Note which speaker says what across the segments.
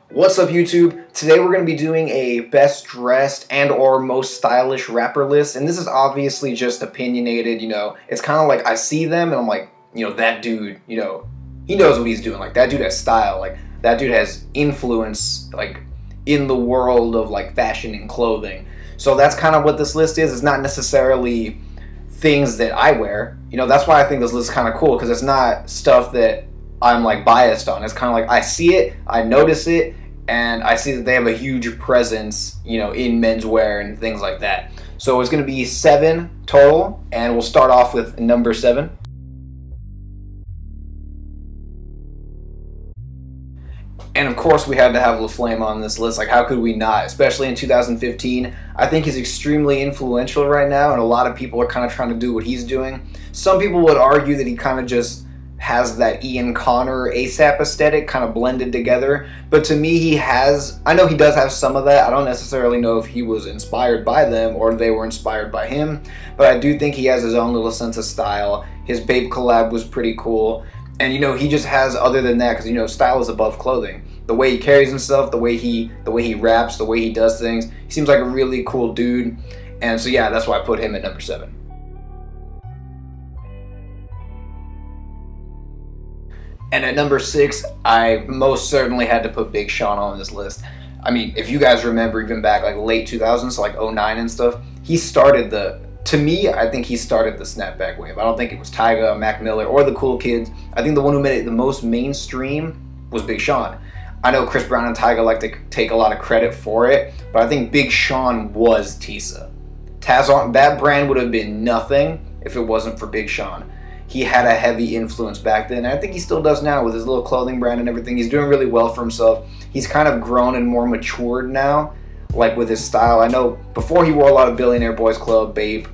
Speaker 1: What's up, YouTube? Today we're going to be doing a best dressed and or most stylish rapper list, and this is obviously just opinionated. It's kind of like I see them and I'm like, that dude, he knows what he's doing. Like, that dude has style. Like, that dude has influence, like, in the world of like fashion and clothing. So that's kind of what this list is. It's not necessarily things that I wear. That's why I think this list is kind of cool, because it's not stuff that I'm like biased on. It's kind of like I see it, I notice it, and I see that they have a huge presence, in menswear and things like that. So it's going to be 7 total, and we'll start off with number 7. And of course we had to have LaFlame on this list. Like, how could we not? Especially in 2015. I think he's extremely influential right now, and a lot of people are kind of trying to do what he's doing. Some people would argue that he kind of just has that Ian Connor ASAP aesthetic kind of blended together, but to me I know he does have some of that. I don't necessarily know if he was inspired by them or they were inspired by him, but I do think he has his own little sense of style. His Bape collab was pretty cool, and he just has, other than that, because style is above clothing. The way he carries himself, the way he raps, the way he does things, he seems like a really cool dude. And so yeah, that's why I put him at number 7. And at number 6, I most certainly had to put Big Sean on this list. I mean, if you guys remember, even back like late 2000s, so like 09 and stuff, he started to me, I think he started the snapback wave. I don't think it was Tyga, Mac Miller, or the Cool Kids. I think the one who made it the most mainstream was Big Sean. I know Chris Brown and Tyga like to take a lot of credit for it, but I think Big Sean was Tisa. That brand would have been nothing if it wasn't for Big Sean. He had a heavy influence back then, and I think he still does now with his little clothing brand and everything. He's doing really well for himself. He's kind of grown and more matured now, like with his style. I know before he wore a lot of Billionaire Boys Club, Bape,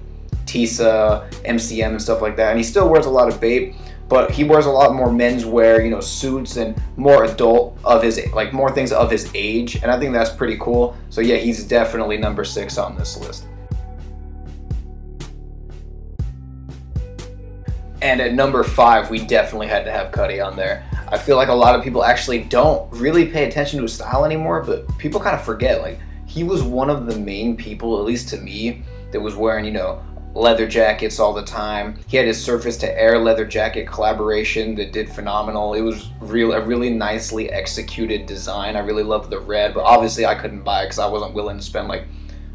Speaker 1: Tisa, MCM and stuff like that, and he still wears a lot of Bape, but he wears a lot more menswear, suits and more adult of his, like more things of his age, and I think that's pretty cool. So yeah, he's definitely number 6 on this list. And at number 5, we definitely had to have Cudi on there. I feel like a lot of people actually don't really pay attention to his style anymore, but people kind of forget. Like, he was one of the main people, at least to me, that was wearing, leather jackets all the time. He had his Surface to Air leather jacket collaboration that did phenomenal. It was a really nicely executed design. I really loved the red, but obviously I couldn't buy it because I wasn't willing to spend like,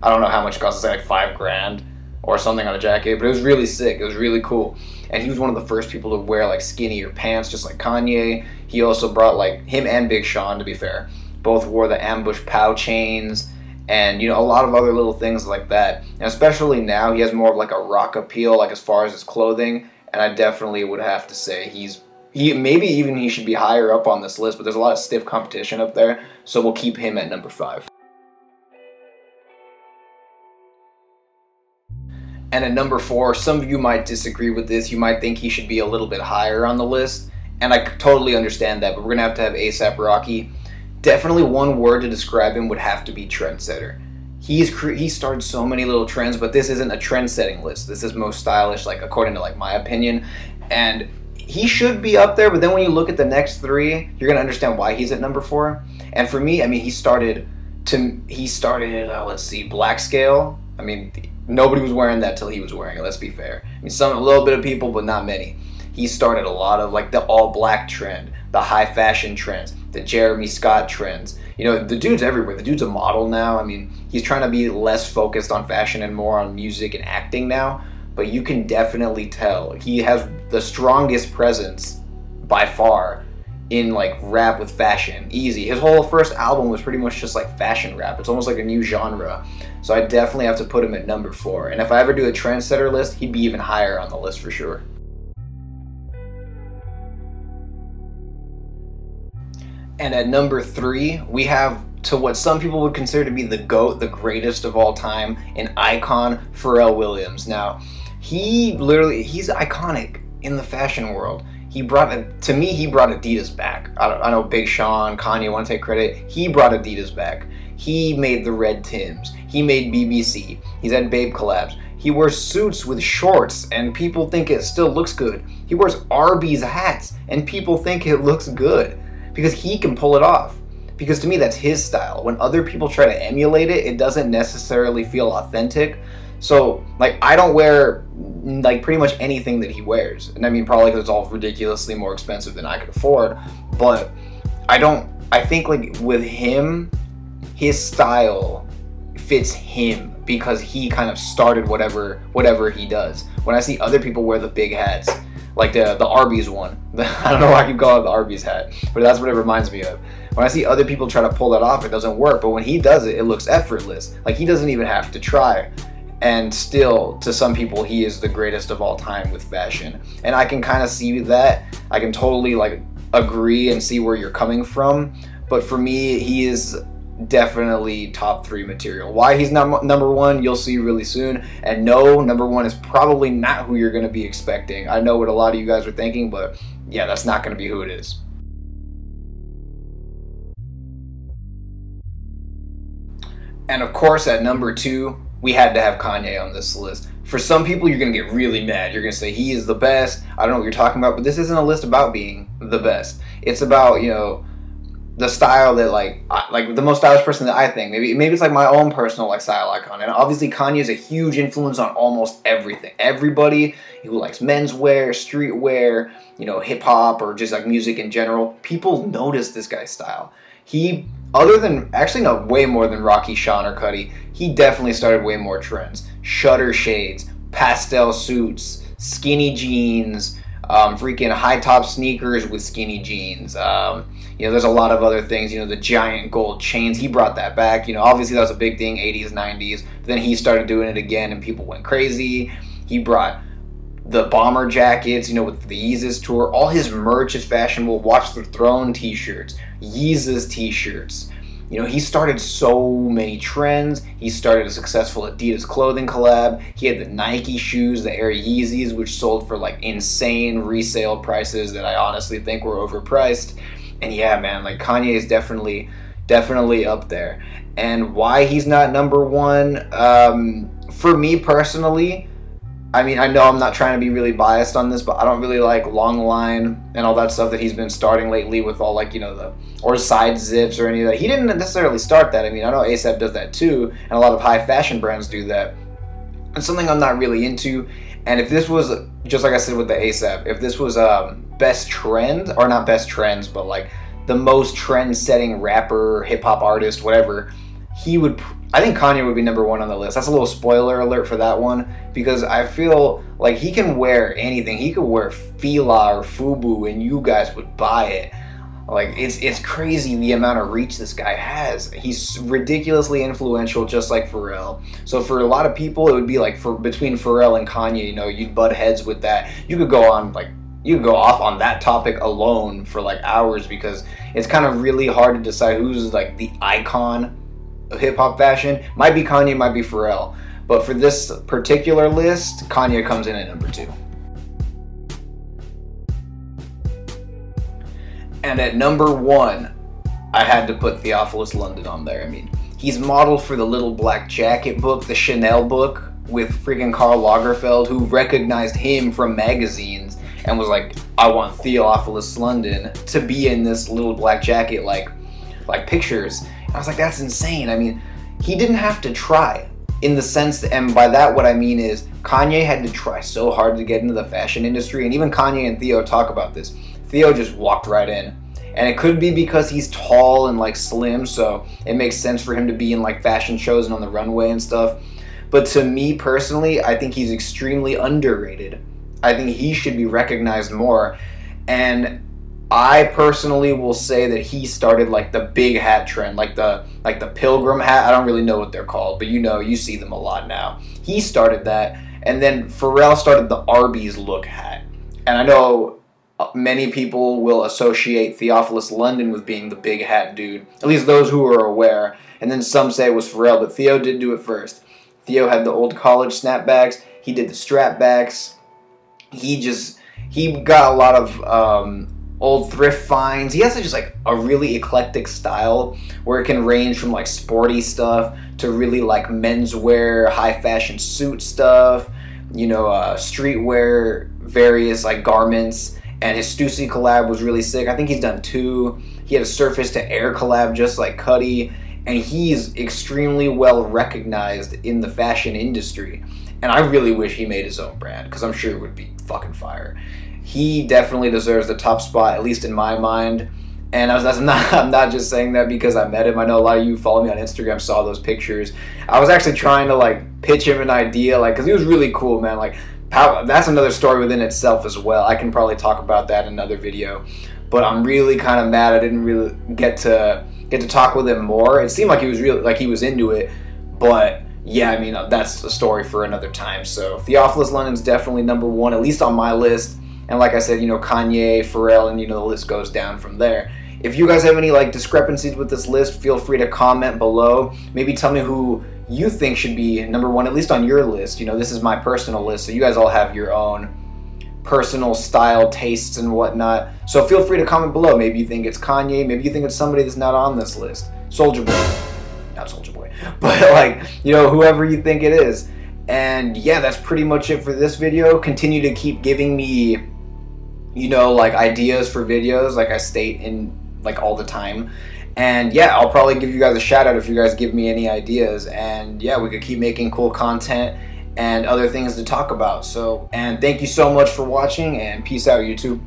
Speaker 1: I don't know how much it cost, like $5,000 or something on a jacket, but it was really sick. It was really cool. And he was one of the first people to wear like skinnier pants, just like Kanye. He also brought, like, him and Big Sean, to be fair, both wore the ambush pow chains and a lot of other little things like that. And especially now, he has more of like a rock appeal, like as far as his clothing. And I definitely would have to say he should be higher up on this list, but there's a lot of stiff competition up there, so we'll keep him at number 5. And at number 4, some of you might disagree with this. You might think he should be a little bit higher on the list, and I totally understand that, but we're going to have A$AP Rocky. Definitely one word to describe him would have to be trendsetter. He started so many little trends, but this isn't a trend-setting list. This is most stylish, like, according to like my opinion, and he should be up there, but then when you look at the next 3, you're going to understand why he's at number 4. And for me, I mean, he started, let's see, Black Scale. I mean, nobody was wearing that till he was wearing it, let's be fair. I mean, a little bit of people, but not many. He started a lot of like the all-black trend, the high fashion trends, the Jeremy Scott trends. The dude's everywhere. The dude's a model now. I mean, he's trying to be less focused on fashion and more on music and acting now, but you can definitely tell he has the strongest presence by far in like rap with fashion. Easy. His whole first album was pretty much just like fashion rap. It's almost like a new genre. So I definitely have to put him at number 4. And if I ever do a trendsetter list, he'd be even higher on the list for sure. And at number 3, we have, to what some people would consider to be the GOAT, the greatest of all time, an icon, Pharrell Williams. Now, he's iconic in the fashion world. He brought Adidas back. I know Big Sean, Kanye want to take credit. He brought Adidas back. He made the red Tims. He made BBC. He's had Bape collabs. He wears suits with shorts and people think it still looks good. He wears Arby's hats and people think it looks good because he can pull it off. because to me that's his style. When other people try to emulate it, it doesn't necessarily feel authentic. So like I don't wear like pretty much anything that he wears, and I mean probably because it's all ridiculously more expensive than I could afford, but I think like with him, his style fits him because he kind of started whatever he does. When I see other people wear the big hats, like the Arby's one, I don't know why you call it the Arby's hat, but that's what it reminds me of. When I see other people try to pull that off, it doesn't work, but when he does it, it looks effortless. Like he doesn't even have to try. And still, to some people, he is the greatest of all time with fashion. And I can kind of see that. I can totally like agree and see where you're coming from. But for me, he is definitely top 3 material. Why he's not number 1, you'll see really soon. And no, number 1 is probably not who you're going to be expecting. I know what a lot of you guys are thinking, but yeah, that's not going to be who it is. And of course, at number 2, we had to have Kanye on this list. For some people, you're going to get really mad. You're going to say he is the best. I don't know what you're talking about, but this isn't a list about being the best. It's about, you know, the style that like the most stylish person that I think. Maybe it's like my own personal like style icon. And obviously Kanye is a huge influence on almost everything. Everybody who likes menswear, streetwear, you know, hip hop, or just like music in general, people notice this guy's style. He, other than, actually no, way more than Rocky, Sean, or Cudi, he definitely started way more trends. Shutter shades, pastel suits, skinny jeans, freaking high top sneakers with skinny jeans. You know, there's a lot of other things, you know, the giant gold chains, he brought that back. You know, obviously that was a big thing, 80s, 90s. But then he started doing it again and people went crazy. He brought the bomber jackets, you know, with the Yeezus tour. All his merch is fashionable. Watch the Throne t-shirts, Yeezus t-shirts. You know, he started so many trends. He started a successful Adidas clothing collab. He had the Nike shoes, the Air Yeezys, which sold for like insane resale prices that I honestly think were overpriced. And yeah, man, like Kanye is definitely up there. And why he's not number 1, for me personally, I mean, I know I'm not trying to be really biased on this, but I don't really like long line and all that stuff that he's been starting lately with all like, you know, or side zips or any of that. He didn't necessarily start that. I mean, I know ASAP does that too, and a lot of high fashion brands do that. It's something I'm not really into. And if this was, just like I said with the ASAP, if this was best trend, or not best trends, but like the most trend-setting rapper, hip-hop artist, whatever, he would, I think Kanye would be number 1 on the list. That's a little spoiler alert for that one, because I feel like he can wear anything. He could wear Fila or Fubu and you guys would buy it. Like, it's crazy the amount of reach this guy has. He's ridiculously influential, just like Pharrell. So for a lot of people, it would be like between Pharrell and Kanye, you know, you'd butt heads with that. You could go off on that topic alone for like hours, because it's kind of really hard to decide who's like the icon of hip-hop fashion. Might be Kanye, might be Pharrell, but for this particular list, Kanye comes in at number 2. And at number 1, I had to put Theophilus London on there. I mean, he's modeled for the Little Black Jacket book, the Chanel book, with freaking Karl Lagerfeld, who recognized him from magazines and was like, I want Theophilus London to be in this Little Black Jacket like pictures. And I was like, that's insane. I mean, he didn't have to try, in the sense that, and by that what I mean is Kanye had to try so hard to get into the fashion industry, and even Kanye and Theo talk about this. Theo just walked right in. And it could be because he's tall and like slim, so it makes sense for him to be in like fashion shows and on the runway and stuff. But to me personally, I think he's extremely underrated. I think he should be recognized more. And I personally will say that he started like the big hat trend, like the pilgrim hat. I don't really know what they're called, but you know, you see them a lot now. He started that, and then Pharrell started the Arby's look hat. And I know many people will associate Theophilus London with being the big hat dude, at least those who are aware. And then some say it was Pharrell, but Theo did do it first. Theo had the old college snapbacks. He did the strapbacks. He got a lot of old thrift finds. He has just like a really eclectic style where it can range from like sporty stuff to really like menswear, high fashion suit stuff, you know, streetwear, various like garments. And his Stussy collab was really sick. I think he's done 2. He had a Surface to Air collab just like Cudi. And he's extremely well recognized in the fashion industry. And I really wish he made his own brand, because I'm sure it would be fucking fire. He definitely deserves the top spot, at least in my mind. And I'm not just saying that because I met him. I know a lot of you follow me on Instagram, saw those pictures. I was actually trying to like pitch him an idea, like, because he was really cool, man. Like, that's another story within itself as well. I can probably talk about that in another video. But I'm really kind of mad I didn't really get to talk with him more. It seemed like he was really, like, he was into it, but yeah, I mean, that's a story for another time. So Theophilus London's definitely number 1, at least on my list. And like I said, you know, Kanye, Pharrell, and you know, the list goes down from there. If you guys have any like discrepancies with this list, feel free to comment below. Maybe tell me who you think should be number 1, at least on your list. You know, this is my personal list, so you guys all have your own personal style, tastes, and whatnot. So feel free to comment below. Maybe you think it's Kanye, maybe you think it's somebody that's not on this list. Soulja Boy. Not Soulja Boy. But like, you know, whoever you think it is. And yeah, that's pretty much it for this video. Continue to keep giving me, you know, like ideas for videos, like I state in like all the time. And yeah, I'll probably give you guys a shout out if you guys give me any ideas. And yeah, we could keep making cool content and other things to talk about. So, and thank you so much for watching, and peace out, YouTube.